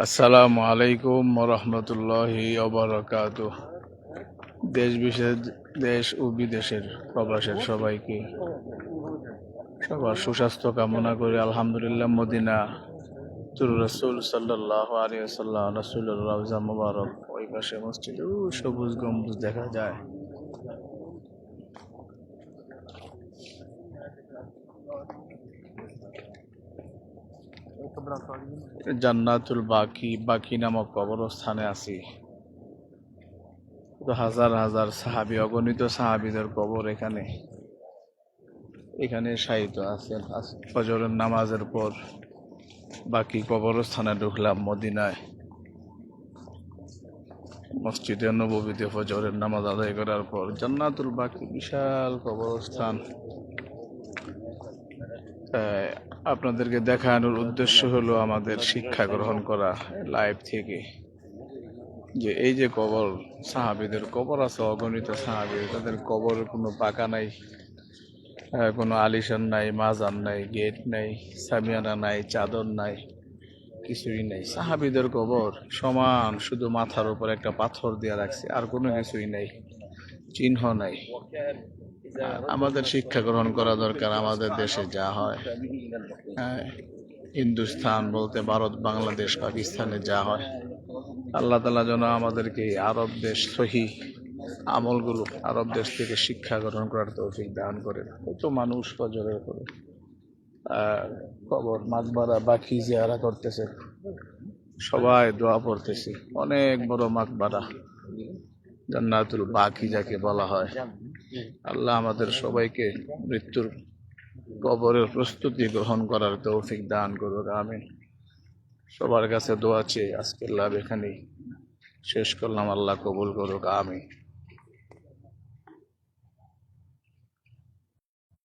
আসসালামু আলাইকুম রহমতুল্লাহি ওবারাকাতুহ। দেশ ও বিদেশের প্রবাসের সবাইকে সবার সুস্বাস্থ্য কামনা করে আলহামদুলিল্লাহ মদিনা রাসূল সাল্লাল্লাহু আলাইহি ওয়াসাল্লাম রাসূলুর রওজা মুবারক ওই পাশে মসজিদ সবুজ গম্বুজ দেখা যায়। জান্নাতুল বাকি নামক কবরস্থানে আছি। হাজার হাজার সাহাবী, অগণিত সাহাবীদের কবর এখানে শায়িত আছেন। ফজরের নামাজের পর বাকি কবরস্থানে ঢুকলাম মদিনায়। মসজিদে নববীতে ফজরের নামাজ আদায় করার পর জান্নাতুল বাকি বিশাল কবরস্থান আপনাদেরকে দেখানোর উদ্দেশ্য হলো আমাদের শিক্ষা গ্রহণ করা লাইভ থেকে, যে এই যে কবর, সাহাবীদের কবর আছে অগণিত সাহাবী, তাদের কবরের কোনো পাকা নাই, কোনো আলিশান নাই, মাজার নাই, গেট নাই, সামিয়ানা নাই, চাদর নাই, কিছুই নাই। সাহাবীদের কবর সমান, শুধু মাথার উপর একটা পাথর দিয়ে রাখছে, আর কোনো কিছুই নাই, চিহ্ন নাই। আমাদের শিক্ষা গ্রহণ করা দরকার। আমাদের দেশে যা হয়, হিন্দুস্তান বলতে ভারত, বাংলাদেশ, পাকিস্তানে যা হয়, আল্লাহ তাআলা যেন আমাদেরকে আরব দেশ সহি আমলগুলো আরব দেশ থেকে শিক্ষা গ্রহণ করার তৌফিক দান করেন। কত মানুষ ফজরের পরে কবর মাকবারা বাকি জিয়ারা করতেছে, সবাই দোয়া পড়তেছি। অনেক বড় মাকবারা, জান্নাতুল বাকি যাকে বলা হয়। আল্লাহ আমাদের সবাইকে মৃত্যুর কবরের প্রস্তুতি গ্রহণ করার তৌফিক দান করুক, আমিন। সবার কাছে দোয়া চেয়ে আজকের লাভ এখানেই শেষ করলাম। আল্লাহ কবুল করুক, আমিন।